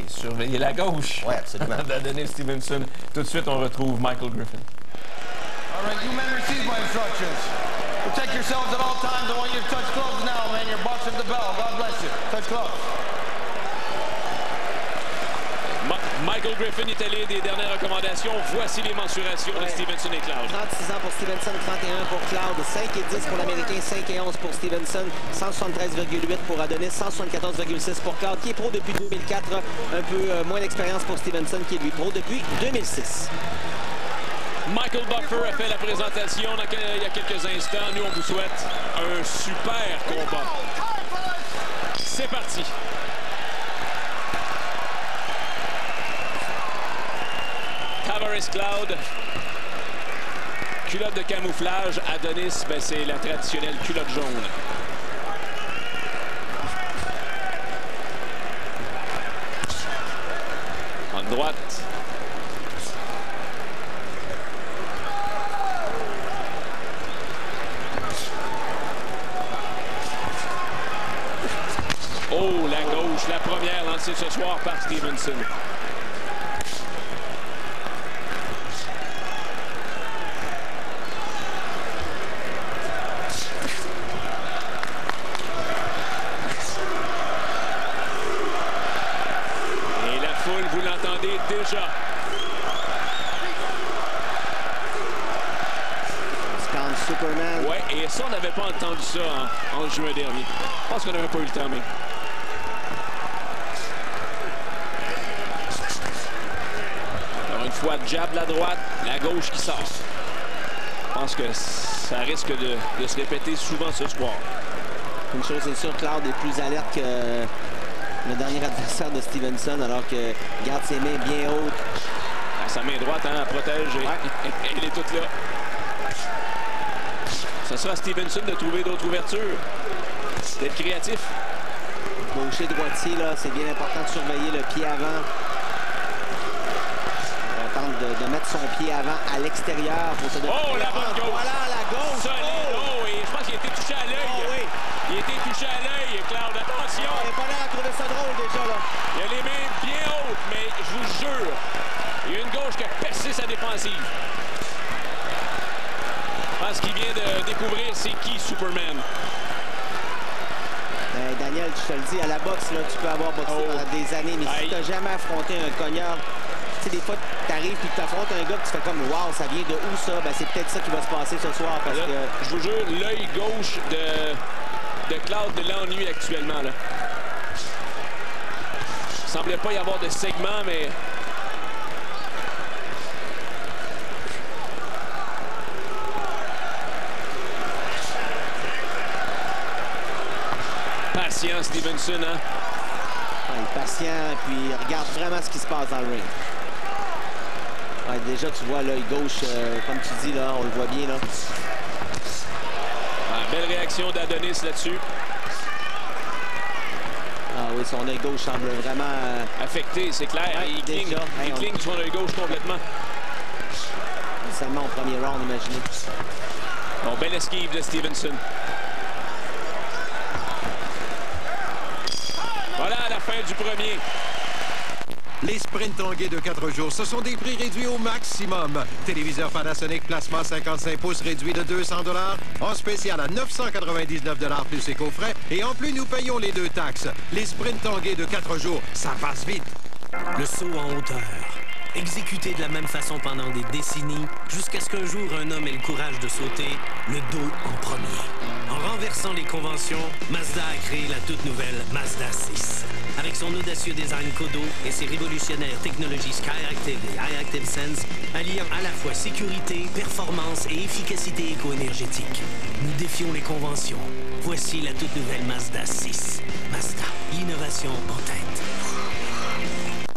surveiller la gauche. Oui, absolument. d'Adonis Stevenson. Tout de suite, on retrouve Michael Griffin. All right, you men receive my instructions. Protect yourselves at all times. I want you to touch gloves now, man. You're boxing the bell. God bless you. Touch gloves. Michael Griffin est allé des dernières recommandations. Voici les mensurations de Stevenson et Cloud. 36 ans pour Stevenson, 31 pour Cloud, 5 et 10 pour l'Américain, 5 et 11 pour Stevenson, 173,8 pour Adonis, 174,6 pour Cloud, qui est pro depuis 2004. Un peu moins d'expérience pour Stevenson, qui est lui pro depuis 2006. Michael Buffer a fait la présentation il y a quelques instants. Nous, on vous souhaite un super combat. C'est parti. Tavares Cloud. Culotte de camouflage. Adonis, ben, c'est la traditionnelle culotte jaune. En droite. Oh, la gauche, la première lancée ce soir par Stevenson. Et la foule, vous l'entendez déjà. Superman. Ouais, et ça, on n'avait pas entendu ça en juin dernier. Je pense qu'on n'avait pas eu le temps, mais... Alors, une fois, jab la droite, la gauche qui sort. Je pense que ça risque de se répéter souvent ce soir. Une chose est sûre, Cloud est plus alerte que le dernier adversaire de Stevenson, alors que garde ses mains bien hautes. Sa main droite, hein, elle protège et elle est toute là. Ça sera à Stevenson de trouver d'autres ouvertures, d'être créatif. Gaucher, droitier, là, c'est bien important de surveiller le pied avant. On tente de mettre son pied avant à l'extérieur. Oh, la bonne gauche! Voilà, la gauche! Solide! Oh, et je pense qu'il a été touché à l'œil. Oh, oui. Il a été touché à l'œil, Cloud. Attention! Il n'est pas là à trouver ça drôle, déjà, là. Il a les mains bien hautes, mais je vous jure, il y a une gauche qui a percé sa défensive. Je pense qu'il vient de découvrir c'est qui Superman. Daniel, je te le dis, à la boxe, là, tu peux avoir boxé pendant des années, mais si tu n'as jamais affronté un cogneur, tu sais, des fois, tu arrives et tu affrontes un gars que tu fais comme « Wow, ça vient de où ça? » Ben, c'est peut-être ça qui va se passer ce soir. Parce que... Je vous jure, l'œil gauche de Cloud l'ennuie actuellement. Là. Il ne semblait pas y avoir de segment, mais... Patient, Stevenson, hein? Il est patient, puis il regarde vraiment ce qui se passe dans le ring. Ouais, déjà, tu vois l'œil gauche, comme tu dis, là, on le voit bien, là. Belle réaction d'Adonis là-dessus. Ah oui, son œil gauche semble vraiment... affecté, c'est clair. Ouais, il cligne son œil gauche complètement. Seulement au premier round, imaginez. Bon, belle esquive de Stevenson. Voilà la fin du premier. Les sprints longués de 4 jours, ce sont des prix réduits au maximum. Téléviseur Panasonic plasma 55 pouces réduit de 200 $, en spécial à 999 $ plus éco-frais. Et en plus, nous payons les 2 taxes. Les sprints longués de 4 jours, ça passe vite. Le saut en hauteur. Exécuté de la même façon pendant des décennies, jusqu'à ce qu'un jour un homme ait le courage de sauter le dos en premier. En renversant les conventions, Mazda a créé la toute nouvelle Mazda 6. Avec son audacieux design Kodo et ses révolutionnaires technologies Skyactiv et iActive Sense, alliant à la fois sécurité, performance et efficacité éco-énergétique. Nous défions les conventions. Voici la toute nouvelle Mazda 6. Mazda, l'innovation en tête.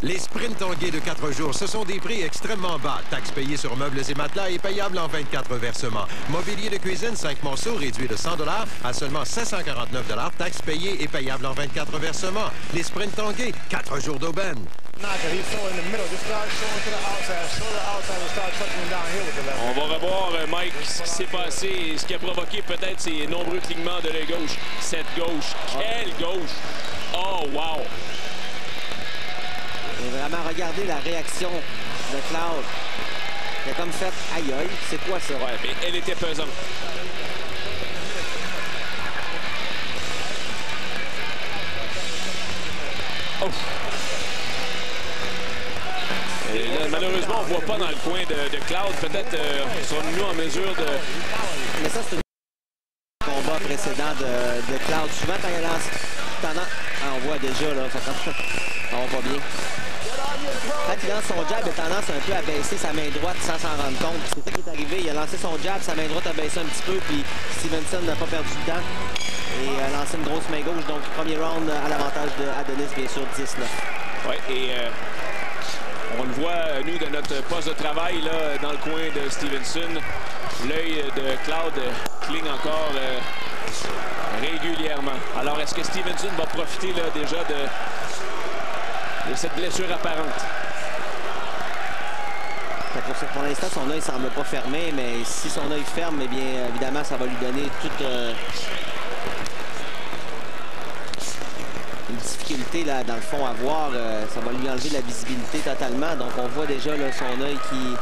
Les sprints longués de 4 jours, ce sont des prix extrêmement bas. Taxes payées sur meubles et matelas et payables en 24 versements. Mobilier de cuisine, 5 morceaux, réduit de 100 $ à seulement 749 $. Taxes payées et payables en 24 versements. Les sprints longués, 4 jours d'aubaine. On va revoir, Mike, ce qui s'est passé et ce qui a provoqué peut-être ces nombreux clignements de l'œil gauche. Cette gauche, quelle gauche! Oh, wow! vraiment, regardez la réaction de Cloud. Il a comme fait, aïe aïe, c'est quoi ça? Ouais, mais elle était pesante. Oh! Et là, malheureusement, on ne voit pas dans le coin de Cloud. Peut-être serons-nous en mesure de... Mais ça, c'est un combat précédent de Cloud. Souvent, quand il lance tendance... Ah, on voit déjà, là, ça va pas bien. Quand il lance son jab, il a tendance un peu à baisser sa main droite sans s'en rendre compte. C'est ça qui est arrivé. Il a lancé son jab, sa main droite a baissé un petit peu, puis Stevenson n'a pas perdu de temps. Et a lancé une grosse main gauche. Donc, premier round à l'avantage de Adonis, bien sûr, 19. Oui, et on le voit, nous, de notre poste de travail, là, dans le coin de Stevenson. L'œil de Cloud cligne encore régulièrement. Alors, est-ce que Stevenson va profiter là, déjà de cette blessure apparente? Pour l'instant, son œil ne semble pas fermé, mais si son œil ferme, eh bien, évidemment, ça va lui donner toute une difficulté, là, dans le fond, à voir. Ça va lui enlever la visibilité totalement. Donc, on voit déjà là, son œil qui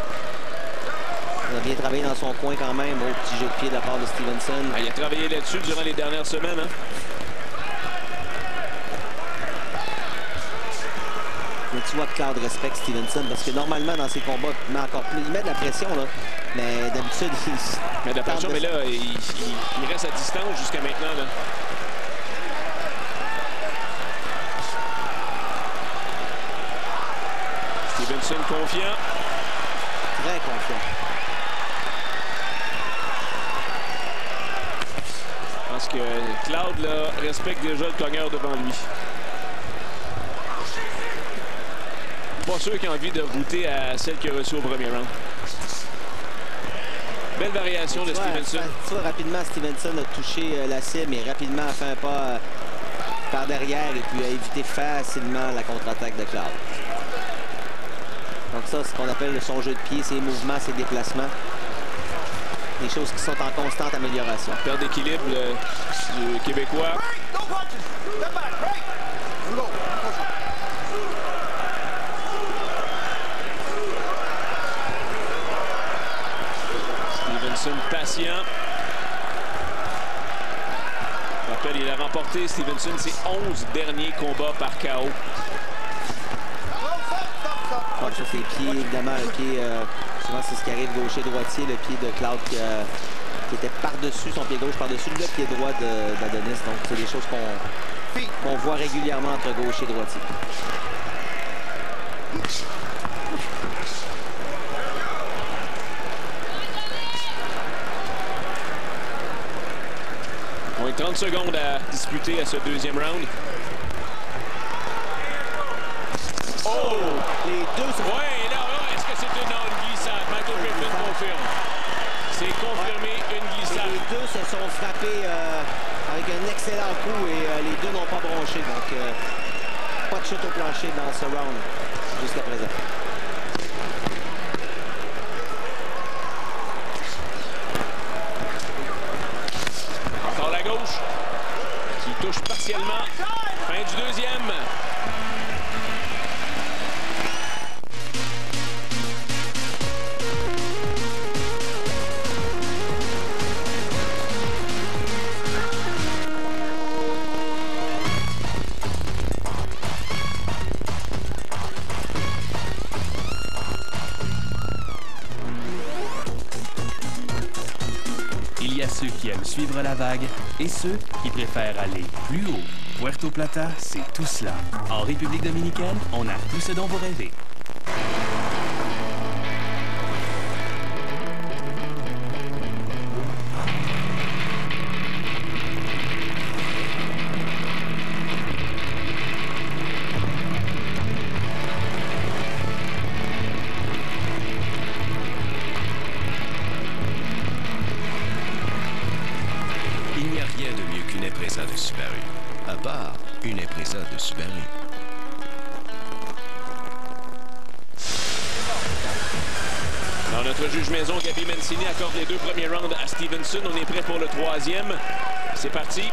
a bien travaillé dans son coin quand même. Au petit jeu de pied de la part de Stevenson. Ah, il a travaillé là-dessus durant les dernières semaines. Hein? Mais tu vois que Cloud respecte Stevenson parce que normalement, dans ses combats, il met encore plus. Il met de la pression, là. Mais d'habitude, il... Mais de la pression, mais là, il reste à distance jusqu'à maintenant, là. Stevenson confiant. Très confiant. Je pense que Cloud là, respecte déjà le cogneur devant lui. Pas sûr qu'il a envie de goûter à celle qu'il a reçue au premier round. Belle variation de Stevenson. Tu vois, rapidement, Stevenson a touché la cible et rapidement a fait un pas par derrière et puis a évité facilement la contre-attaque de Cloud. Donc ça, c'est ce qu'on appelle son jeu de pied, ses mouvements, ses déplacements. Des choses qui sont en constante amélioration. Perte d'équilibre du Québécois. Stevenson patient. Je rappelle, il a remporté, Stevenson, ses 11 derniers combats par KO. Donc, sur ses pieds, évidemment, le pied, souvent c'est ce qui arrive gaucher-droitier, le pied de Cloud qui était par-dessus, son pied gauche par-dessus le pied droit d'Adonis. Donc, c'est des choses qu'on voit régulièrement entre gauche et droitier. On a 30 secondes à disputer à ce deuxième round. Oh! Les deux sont... Oui, là, est-ce que c'est une glissade? Michael Griffin confirme. C'est confirmé, une glissade. Et les deux se sont frappés avec un excellent coup et les deux n'ont pas bronché. Donc, pas de chute au plancher dans ce round jusqu'à présent. Encore la gauche qui touche partiellement. Fin du deuxième. Il y a ceux qui aiment suivre la vague et ceux qui préfèrent aller plus haut. Puerto Plata, c'est tout cela. En République dominicaine, on a tout ce dont vous rêvez. Il n'y a rien de mieux qu'une Impreza de Subaru. À part une Impreza de Subaru. Dans notre juge maison, Gabi Mancini accorde les deux premiers rounds à Stevenson. On est prêt pour le troisième. C'est parti.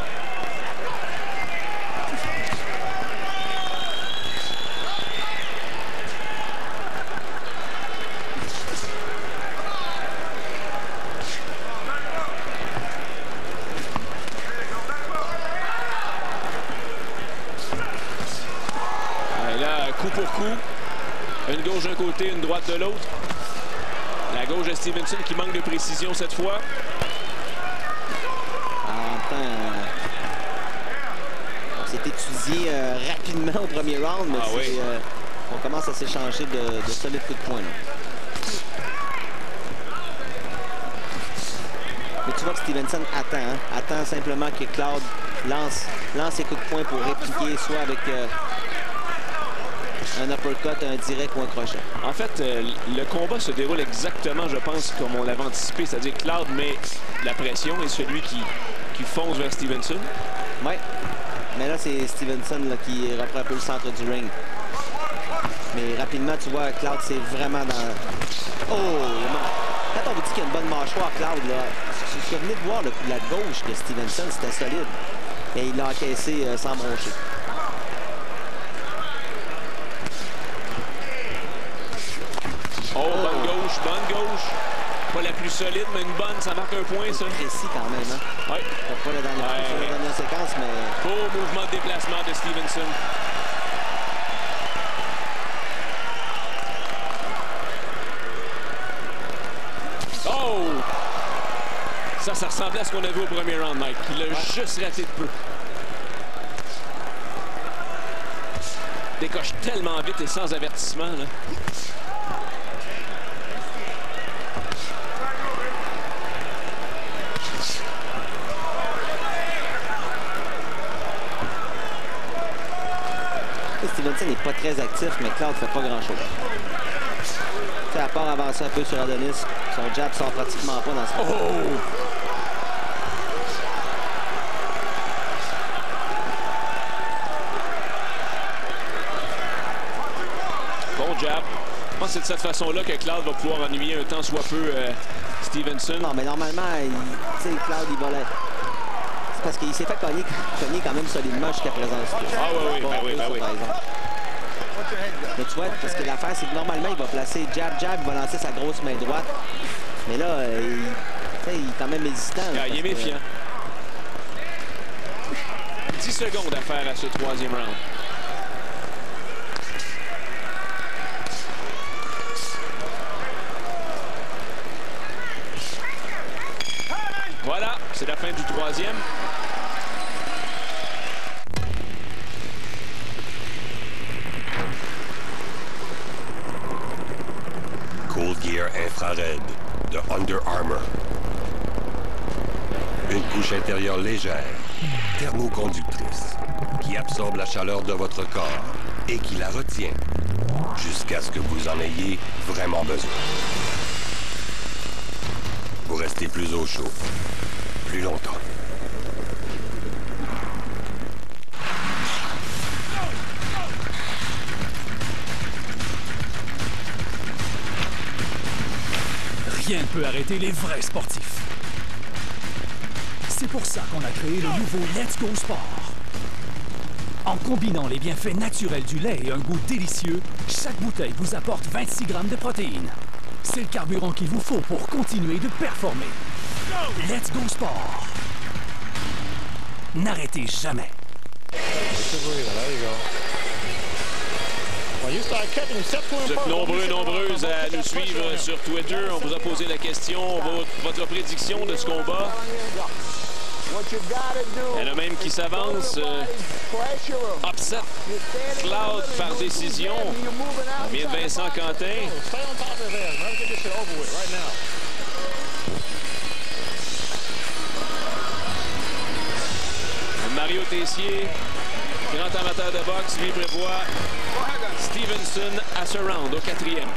coup pour coup. Une gauche d'un côté, une droite de l'autre. La gauche de Stevenson qui manque de précision cette fois. On s'est étudié rapidement au premier round, mais oui. On commence à s'échanger de solides coups de poing. Là. Mais tu vois que Stevenson attend simplement que Cloud lance ses coups de poing pour répliquer, soit avec un uppercut, un direct ou un crochet. En fait, le combat se déroule exactement, je pense, comme on l'avait anticipé. C'est-à-dire Cloud met la pression et celui qui fonce vers Stevenson. Oui. Mais là, c'est Stevenson là, qui reprend un peu le centre du ring. Mais rapidement, tu vois, Cloud, c'est vraiment dans... Oh! Quand on vous dit qu'il y a une bonne mâchoire, Cloud, là, je venais de voir le coup de la gauche de Stevenson, c'était solide. Et il l'a encaissé sans broncher. Oh, bonne gauche. Pas la plus solide, mais une bonne, ça marque un point, ça. Précis quand même, hein? Oui. Pas la dernière séquence, mais... Beau mouvement de déplacement de Stevenson. Oh! Ça ressemblait à ce qu'on a vu au premier round, Mike. Il a juste raté de peu. Décoche tellement vite et sans avertissement, là. Stevenson n'est pas très actif, mais Cloud fait pas grand-chose. À part avancer un peu sur Adonis, son jab sort pratiquement pas dans ce moment. Oh! Bon jab. Je pense que c'est de cette façon-là que Cloud va pouvoir ennuyer un temps soit peu Stevenson. Non, mais normalement, Cloud, il va là. C'est parce qu'il s'est fait cogner quand même solidement jusqu'à présent. Ah oui. Mais tu vois, parce que l'affaire, c'est que normalement, il va placer jab, il va lancer sa grosse main droite. Mais là, il est quand même hésitant. Là, il est méfiant. 10 secondes à faire à ce troisième round. Voilà, c'est la fin du troisième. Cold Gear infrared de Under Armour. Une couche intérieure légère, thermoconductrice, qui absorbe la chaleur de votre corps et qui la retient jusqu'à ce que vous en ayez vraiment besoin. Vous restez plus au chaud, plus longtemps. Rien ne peut arrêter les vrais sportifs. C'est pour ça qu'on a créé le nouveau Let's Go Sport. En combinant les bienfaits naturels du lait et un goût délicieux, chaque bouteille vous apporte 26 grammes de protéines. C'est le carburant qu'il vous faut pour continuer de performer. Let's Go Sport. N'arrêtez jamais. Vous êtes nombreuses à nous suivre sur Twitter. On vous a posé la question, votre prédiction de ce combat. Il y en a même qui s'avance. Upset Cloud par décision. On vient de Vincent Quentin. Mario Tessier, grand amateur de boxe, lui prévoit Stevenson à ce round, au quatrième.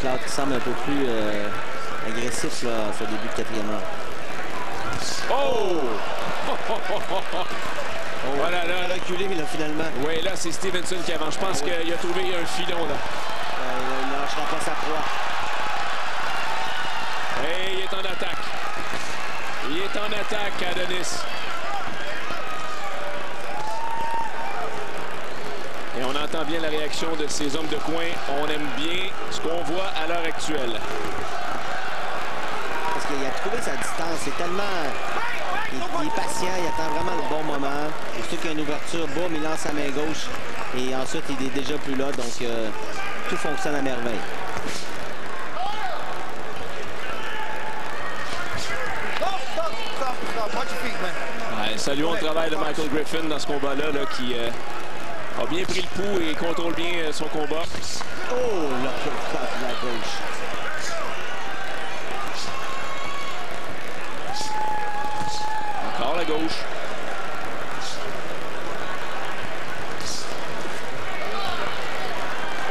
Cloud qui semble un peu plus agressif là, à ce début de quatrième round. Oh! Voilà, là, reculé, là, finalement. Oui, là, c'est Stevenson qui avance. Je pense qu'il a trouvé un filon, là. Il ne lâchera pas sa proie. Et il est en attaque. Il est en attaque, Adonis. Et on entend bien bien la réaction de ces hommes de coin. On aime bien ce qu'on voit à l'heure actuelle. Parce qu'il a trouvé sa distance. C'est tellement... Il est patient, il attend vraiment le bon moment. Surtout qu'il y a une ouverture, boum, il lance sa main gauche. Et ensuite, il est déjà plus là. Donc, tout fonctionne à merveille. Ouais, saluons le travail de Michael Griffin dans ce combat-là, qui a bien pris le pouls et contrôle bien son combat. Oh, l'uppercut de la gauche. Encore la gauche.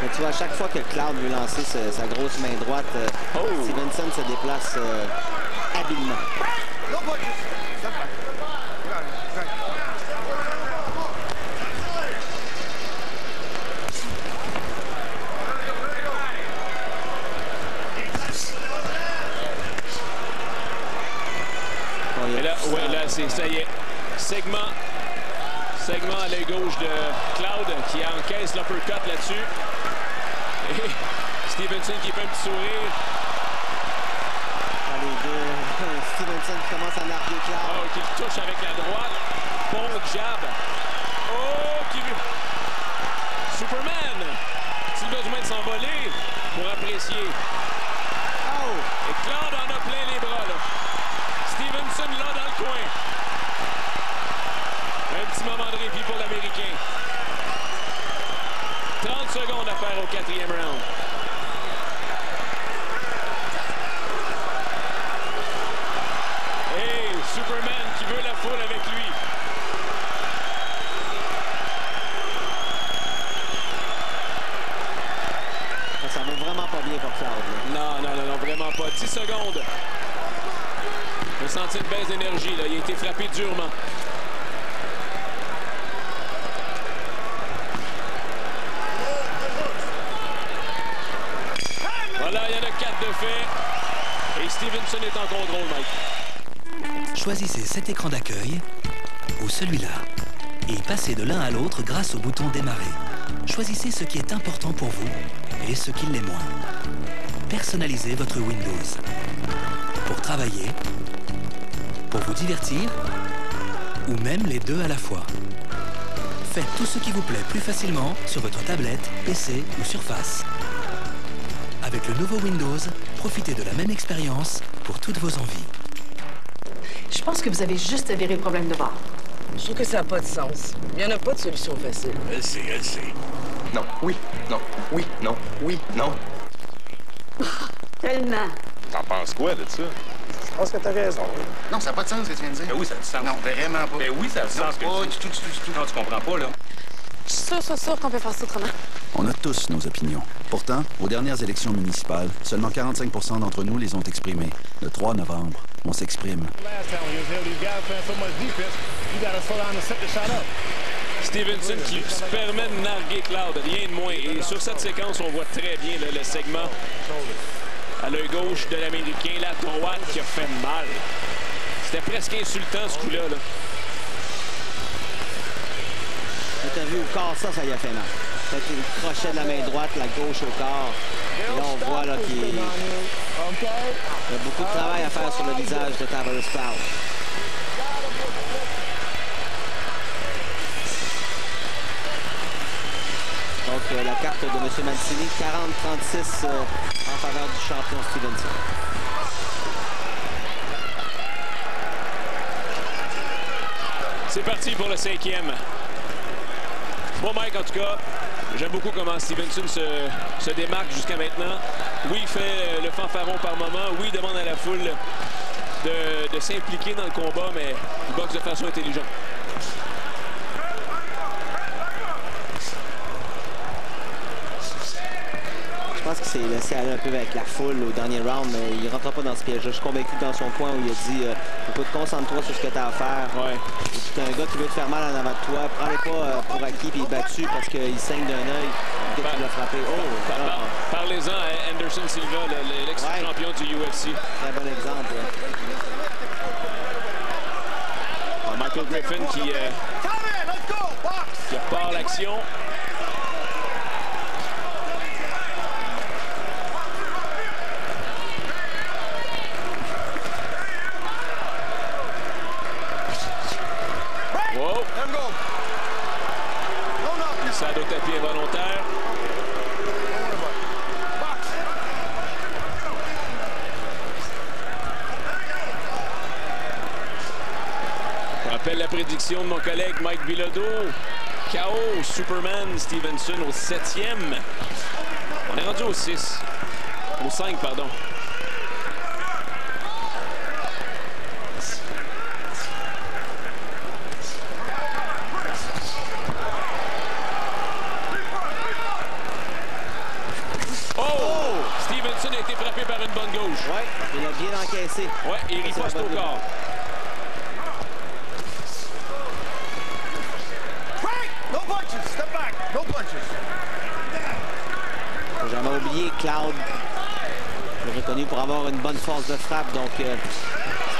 Mais tu vois, à chaque fois que Cloud veut lancer sa grosse main droite, Stevenson se déplace habilement. Et là, ouais, là, ça y est. Segment à l'œil gauche de Cloud qui encaisse l'uppercut là-dessus. Et Stevenson qui fait un petit sourire. Les deux. Stevenson commence à narguer Cloud. Oh, qui le touche avec la droite. Bon jab. Oh, qui... Superman! A-t-il besoin de s'envoler pour apprécier? Oh! Et Cloud en a plein les bras, là. Stevenson là dans le coin. Un petit moment de répit pour l'Américain. 30 secondes à faire au 4e round. Et Superman qui veut la foule avec lui. Ça va vraiment pas bien pour Cloud. Non, vraiment pas. 10 secondes. On sentit une baisse d'énergie, là. Il a été frappé durement. Voilà, il y en a 4 de fait. Et Stevenson est en contrôle, Mike. Choisissez cet écran d'accueil ou celui-là et passez de l'un à l'autre grâce au bouton démarrer. Choisissez ce qui est important pour vous et ce qui l'est moins. Personnalisez votre Windows. Pour travailler, pour vous divertir, ou même les deux à la fois. Faites tout ce qui vous plaît plus facilement sur votre tablette, PC ou Surface. Avec le nouveau Windows, profitez de la même expérience pour toutes vos envies. Je pense que vous avez juste à virer le problème de bord. Je trouve que ça n'a pas de sens. Il n'y en a pas de solution facile. Elle sait. Non, oui, non, oui, non, oui, non. Tellement. T'en penses quoi de ça? Je pense que t'as raison. Non, ça n'a pas de sens ce que tu viens de dire. Ben oui, ça a du sens. Non, vraiment pas. Ben oui, ça a du sens. Pas du tout. Non, tu comprends pas, là. Je suis sûre qu'on peut faire ça autrement. On a tous nos opinions. Pourtant, aux dernières élections municipales, seulement 45% d'entre nous les ont exprimées. Le 3 novembre, on s'exprime. Stevenson qui se permet de narguer Cloud, rien de moins. Et sur cette séquence, on voit très bien là, le segment à l'œil gauche de l'Américain, la droite qui a fait mal. C'était presque insultant ce coup-là. Là. T'as vu au corps, ça y a fait mal. Fait qu'il crochet de la main droite, la gauche au corps. Et là, on voit là qu'il y a beaucoup de travail à faire sur le visage de Tavares Cloud. Donc, la carte de M. Mancini, 40-36 en faveur du champion Stevenson. C'est parti pour le 5e. Moi, Mike, en tout cas, j'aime beaucoup comment Stevenson se démarque jusqu'à maintenant. Oui, il fait le fanfaron par moment. Oui, il demande à la foule de s'impliquer dans le combat, mais il boxe de façon intelligente. Je pense qu'il s'est laissé aller un peu avec la foule au dernier round, mais il ne rentrera pas dans ce piège-là. Je suis convaincu que dans son point où il a dit écoute, concentre-toi sur ce que tu as à faire. Ouais. C'est un gars qui veut te faire mal en avant de toi. Prends-le pas pour acquis puis il est battu parce qu'il saigne d'un œil. Dès qu'il l'a frappé. Parlez-en à Anderson Silva, l'ex-champion du UFC. Très bon exemple. Michael Griffin qui part l'action. prédiction de mon collègue Mike Bilodeau. KO Superman Stevenson au 7e. On est rendu au 6. Au 5, pardon. Oh! Stevenson a été frappé par une bonne gauche. Ouais, il a bien encaissé. Ouais, il riposte au corps. No punches. Step back. No punches. Faut jamais oublier Cloud. Il est reconnu pour avoir une bonne force de frappe, donc c'est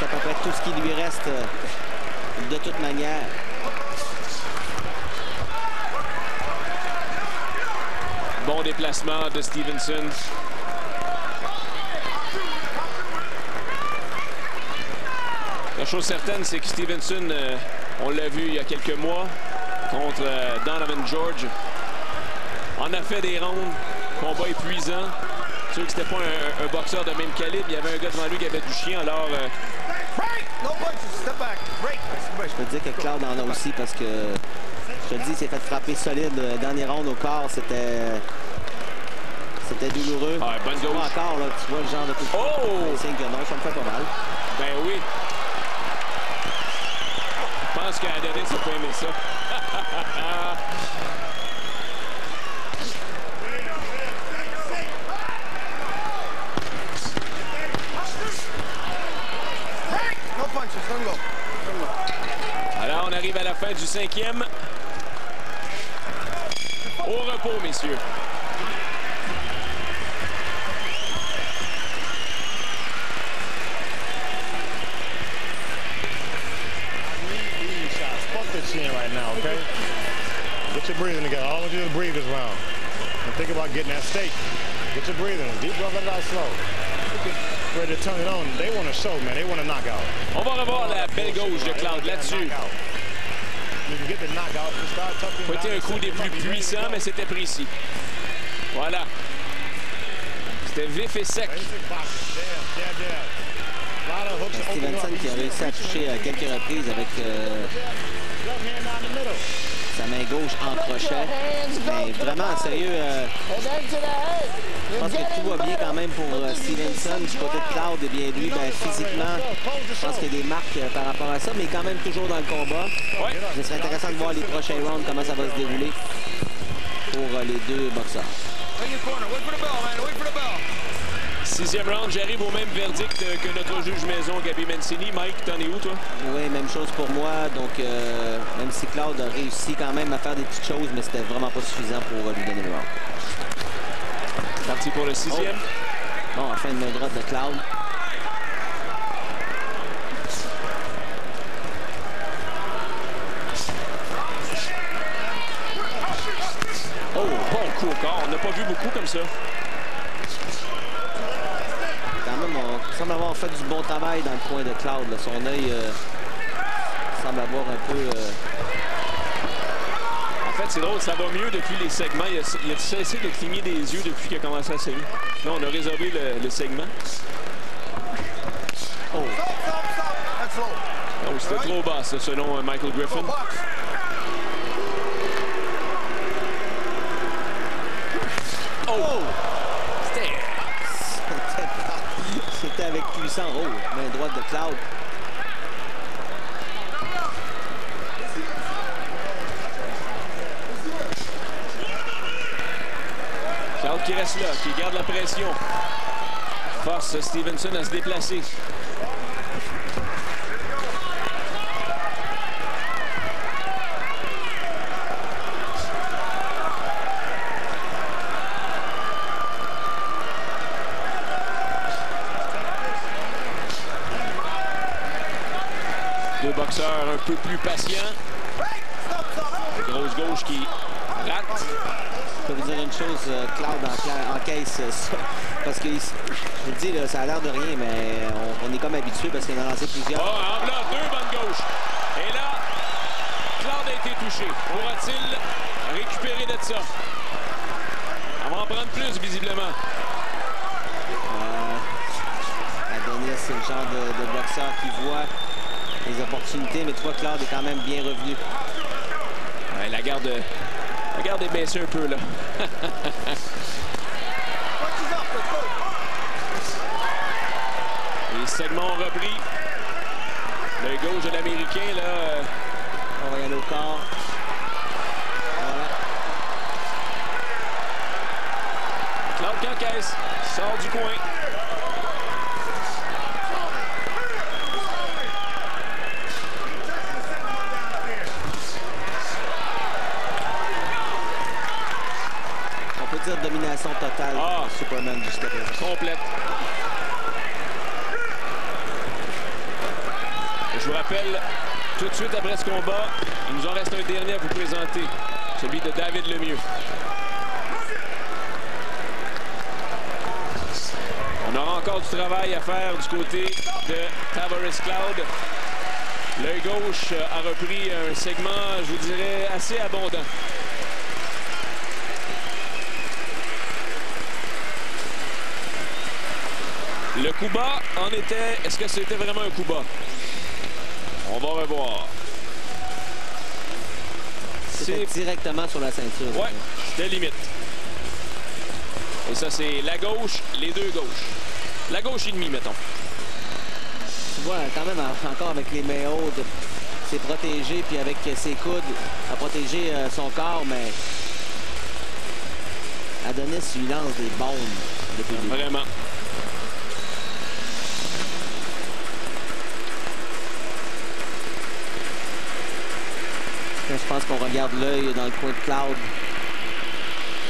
à peu près tout ce qui lui reste de toute manière. Bon déplacement de Stevenson. La chose certaine, c'est que Stevenson, on l'a vu il y a quelques mois contre Donovan George, en a fait des rondes, combat épuisant. C'est sûr que c'était pas un boxeur de même calibre. Il y avait un gars devant lui qui avait du chien, alors... Je peux te dire que Cloud en a aussi parce que, je te le dis, il s'est fait frapper solide. Dernier round au corps, c'était douloureux. Ah, bonne gauche. Encore, là, tu vois le genre de coup de oh! signe que non, ça me fait pas mal. Ben oui. Je pense qu'Adonis n'a pas aimé ça. Alors, on arrive à la fin du 5e. Au repos, messieurs. Right now, okay? Get your breathing together. All I want you to breathe this round. And think about getting that steak. Get your breathing. Deep breath, let it out slow. Ready to turn it on. They want to show, man. They want to knock out. On va revoir la belle gauche de Cloud là-dessus. Pas été un coup des plus puissants, mais c'était précis. Voilà. C'était vif et sec. Stevenson qui a réussi à toucher à quelques reprises avec sa main gauche en crochet. Mais vraiment, sérieux, je pense que tout va bien quand même pour Stevenson. Du côté de Cloud, et bien lui, physiquement, je pense qu'il y a des marques par rapport à ça, mais quand même toujours dans le combat. Ce serait intéressant de voir les prochains rounds, comment ça va se dérouler pour les deux boxeurs. 6e round, j'arrive au même verdict que notre juge maison, Gabi Mancini. Mike, t'en es où, toi? Oui, même chose pour moi. Donc, même si Cloud a réussi quand même à faire des petites choses, mais c'était vraiment pas suffisant pour lui donner le round. Parti pour le 6e. Oh. Bon, enfin, une main droite de Cloud. Oh, bon coup au corps. On n'a pas vu beaucoup comme ça. On semble avoir fait du bon travail dans le coin de Cloud. Là. Son œil semble avoir un peu... En fait, c'est drôle, ça va mieux depuis les segments. Il a cessé de cligner des yeux depuis qu'il a commencé à saigner. Là, on a réservé le segment. Oh! Oh, c'était trop bas, ça, selon Michael Griffin. Oh! C'était avec puissant. Oh, main droite de Cloud. Cloud qui reste là, qui garde la pression. Force Stevenson à se déplacer. Deux boxeurs un peu plus patients. Grosse gauche qui rate. Je peux vous dire une chose, Cloud encaisse ça. Parce que, je vous le dis, là, ça a l'air de rien, mais on est comme habitué parce qu'il en a lancé plusieurs. Oh, en blanc, deux bonnes gauches. Et là, Cloud a été touché. Pourra-t-il récupérer de ça? On va en prendre plus, visiblement. Adonis, c'est le genre de boxeur qui voit les opportunités, mais tu vois, Claude est quand même bien revenu. Ouais, la garde est baissée un peu, là. Les segments ont repris. Le gauche de l'Américain, là. On va y aller au corps. Voilà. Claude Cancaisse sort du coin. On peut dire domination totale de Superman jusqu'à présent. Complète. Je vous rappelle, tout de suite après ce combat, il nous en reste un dernier à vous présenter, celui de David Lemieux. On aura encore du travail à faire du côté de Tavares Cloud. L'œil gauche a repris un segment, je vous dirais, assez abondant. Le coup bas en était... Est-ce que c'était vraiment un coup bas? On va revoir. C'était directement sur la ceinture. Ouais, c'était limite. Et ça, c'est la gauche, les deux gauches. La gauche et demie, mettons. Tu vois, quand même, encore avec les mains hautes, c'est protégé, puis avec ses coudes, à protéger son corps, mais Adonis lui lance des bombes depuis le début. Vraiment. Je pense qu'on regarde l'œil dans le coin de Cloud.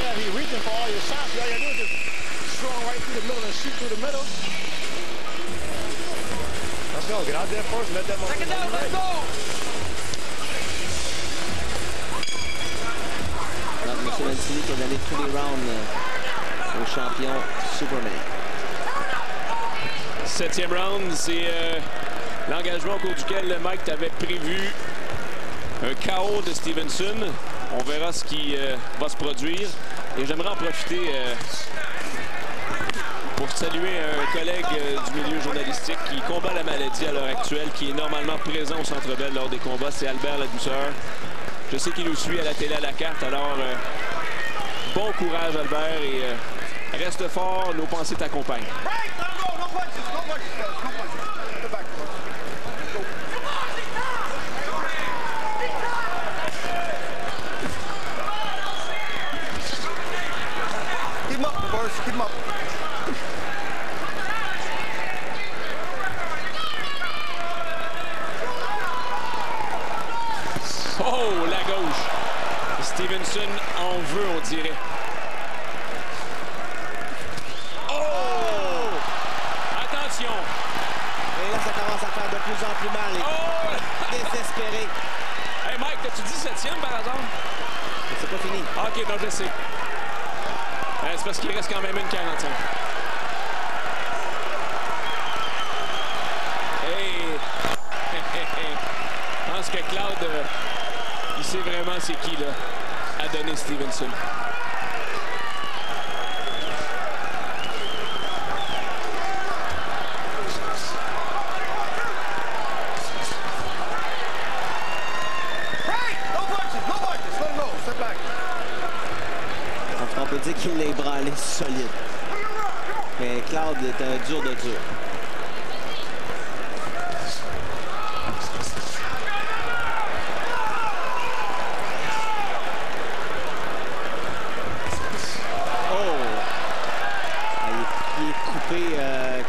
Yeah, he's reaching for all your shots. All you gotta do is just throw him right through the middle and shoot through the middle. Let's go. Get out there first. Let that Take it down. Let's go. Donc, M. Mancini qui a donné tous les rounds au champion Superman. 7e round, c'est l'engagement au cours duquel Mike t'avait prévu un KO de Stevenson. On verra ce qui va se produire. Et j'aimerais en profiter pour saluer un collègue du milieu journalistique qui combat la maladie à l'heure actuelle, qui est normalement présent au Centre Bell lors des combats. C'est Albert Ladouceur. Je sais qu'il nous suit à la télé à la carte. Alors, bon courage, Albert, et reste fort. Nos pensées t'accompagnent. Keep him up, boys. Keep him up. Oh, la gauche. Stevenson en veut, on dirait. Oh! Attention! Et là, ça commence à faire de plus en plus mal. Oh! Désespéré. Hey, Mike, t'as-tu dit 7e par hasard? C'est pas fini. OK, donc je sais. C'est parce qu'il reste quand même une 45. Hey! Je pense que Cloud, il sait vraiment c'est qui, là, Adonis Stevenson. On peut dire qu'il l'a ébranlé solide. Mais Cloud est un dur de dur.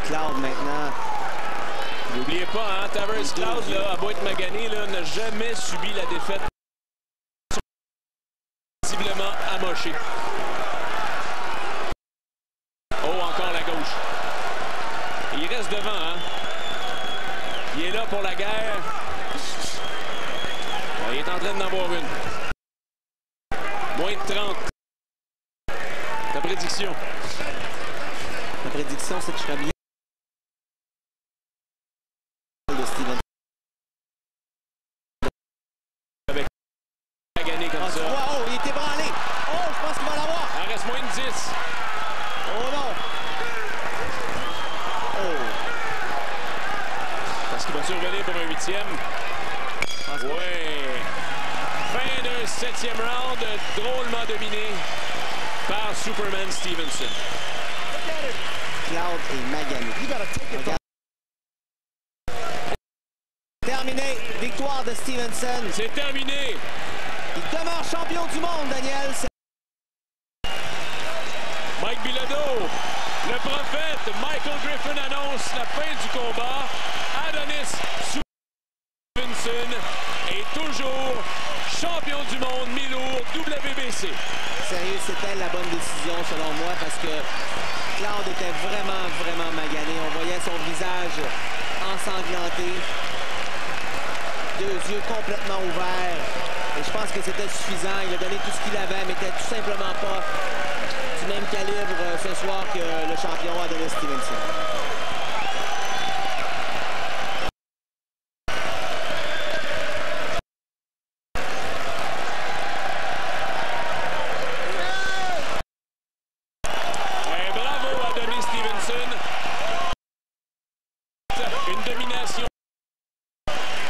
Cloud maintenant. N'oubliez pas, hein, Tavares Cloud, là, à beau être magané, n'a jamais subi la défaite. Visiblement amoché. Oh, encore la gauche. Et il reste devant, hein. Il est là pour la guerre. Il est en train d'en avoir une. Moins de 30. Ta prédiction? Ma prédiction, c'est que je serais bien de Steven. Avec la gagner comme ça. Oh, il est ébranlé. Oh, je pense qu'il va l'avoir. Il en reste moins de 10. Oh non. Oh. Parce qu'il va survenir pour un 8e. 7e. Oui. Fin d'un 7e round, drôlement dominé par Superman Stevenson. Cloud et Magani. Terminé. Victoire de Stevenson. C'est terminé. Il demeure champion du monde, Daniel. Mike Bilodeau, le prophète Michael Griffin annonce la fin du combat. Adonis Stevenson est toujours champion du monde mi-lourd WBC. Sérieux, c'était la bonne décision selon moi parce que Cloud était vraiment magané. On voyait son visage ensanglanté, 2 yeux complètement ouverts. Et je pense que c'était suffisant. Il a donné tout ce qu'il avait, mais n'était tout simplement pas du même calibre ce soir que le champion Adonis Stevenson. Et bravo Adonis Stevenson. Une domination.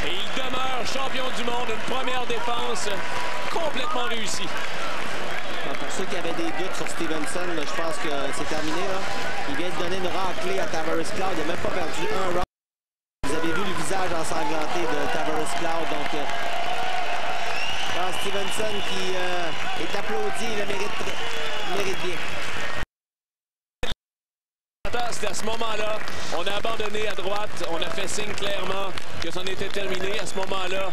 Et il demeure champion du monde. Une première défense complètement réussie. Pour ceux qui avaient des doutes sur Stevenson, là, je pense que c'est terminé. Là. Il vient de donner une raclée à Tavares Cloud. Il n'a même pas perdu un round. Vous avez vu le visage ensanglanté de Tavares Cloud. Donc, Stevenson qui est applaudi, il le mérite bien. C'est à ce moment-là, on a abandonné à droite. On a fait signe clairement que c'en était terminé. À ce moment-là,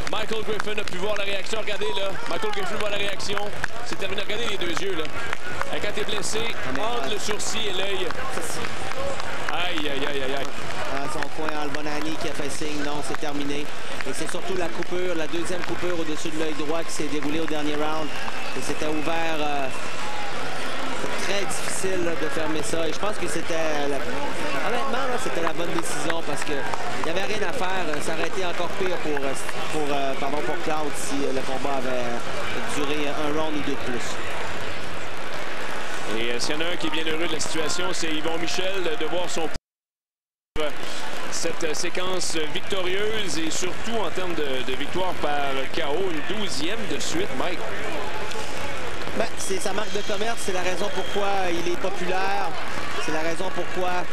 Michael Griffin a pu voir la réaction. Regardez, là. Michael Griffin voit la réaction. C'est terminé. Regardez les 2 yeux, là. Et quand t'es blessé, entre le sourcil et l'œil. Aïe. À son coin, Albonani qui a fait signe. Non, c'est terminé. Et c'est surtout la coupure, la 2e coupure au-dessus de l'œil droit qui s'est déroulée au dernier round. Et c'était ouvert. Très difficile là, de fermer ça. Et je pense que c'était... Honnêtement, c'était la bonne décision parce qu'il n'y avait rien à faire. Ça aurait été encore pire pour Cloud si le combat avait duré un round ou 2 de plus. Et s'il y en a un qui est bien heureux de la situation, c'est Yvon Michel de voir son cette séquence victorieuse et surtout en termes de victoire par KO, une 12e de suite, Mike. Ben, c'est sa marque de commerce, c'est la raison pourquoi il est populaire, c'est la raison pourquoi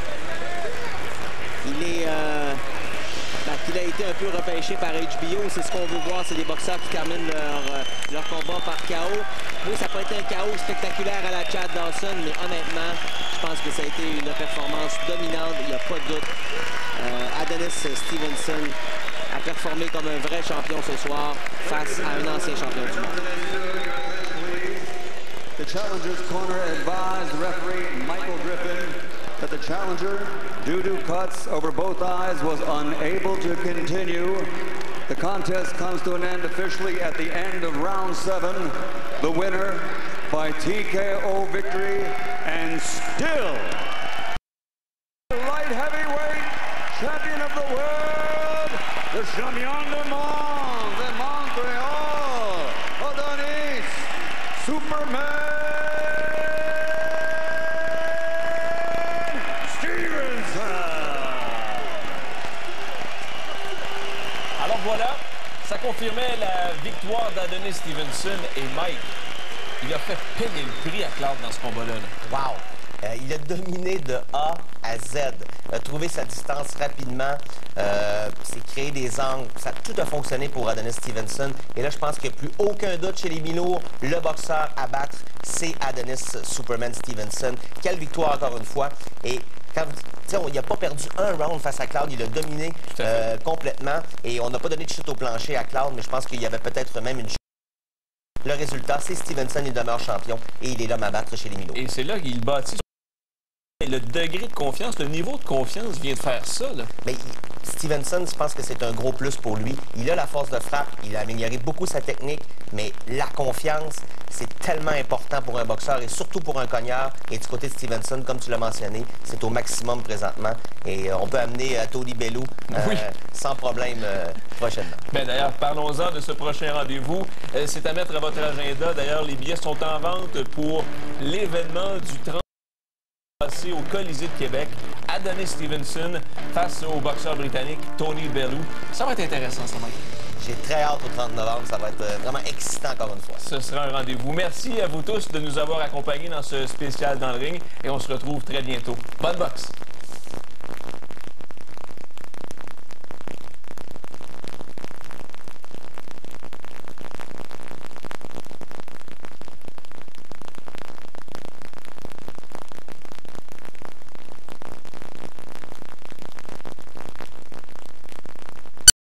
il a été un peu repêché par HBO. C'est ce qu'on veut voir, c'est des boxeurs qui terminent leur combat par KO. Oui, ça n'a pas été un KO spectaculaire à la Chad Dawson, mais honnêtement, je pense que ça a été une performance dominante, il n'y a pas de doute. Adonis Stevenson a performé comme un vrai champion ce soir face à un ancien champion du monde. The challenger's corner advised referee Michael Griffin that the challenger, due to cuts over both eyes, was unable to continue. The contest comes to an end officially at the end of round 7. The winner by TKO victory and still light heavyweight champion of the world, the champion du monde de Montréal, Adonis Superman Voilà, ça confirmait la victoire d'Adonis Stevenson et Mike. Il a fait payer le prix à Cloud dans ce combat-là. Wow! Il a dominé de A à Z. Il a trouvé sa distance rapidement. C'est créé des angles. Tout a fonctionné pour Adonis Stevenson. Et là, je pense qu'il n'y a plus aucun doute chez les mi-lourds. Le boxeur à battre, c'est Adonis Superman Stevenson. Quelle victoire encore une fois. Et il n'a pas perdu un round face à Cloud. Il a dominé complètement. Et on n'a pas donné de chute au plancher à Cloud, mais je pense qu'il y avait peut-être même une chute. Le résultat, c'est Stevenson, il demeure champion et il est l'homme à battre chez les mi-lourds. Et c'est là qu'il bâtit. Le degré de confiance, le niveau de confiance vient de faire ça. Là. Mais Stevenson, je pense que c'est un gros plus pour lui. Il a la force de frappe, il a amélioré beaucoup sa technique, mais la confiance, c'est tellement important pour un boxeur et surtout pour un cogneur. Et du côté de Stevenson, comme tu l'as mentionné, c'est au maximum présentement. Et on peut amener Tony Bellew sans problème prochainement. D'ailleurs, parlons-en de ce prochain rendez-vous. C'est à mettre à votre agenda. D'ailleurs, les billets sont en vente pour l'événement du 30 passer au Colisée de Québec. Adonis Stevenson face au boxeur britannique Tony Bellew. Ça va être intéressant, ça, Mike. J'ai très hâte au 30 novembre. Ça va être vraiment excitant encore une fois. Ce sera un rendez-vous. Merci à vous tous de nous avoir accompagnés dans ce spécial dans le ring et on se retrouve très bientôt. Bonne boxe!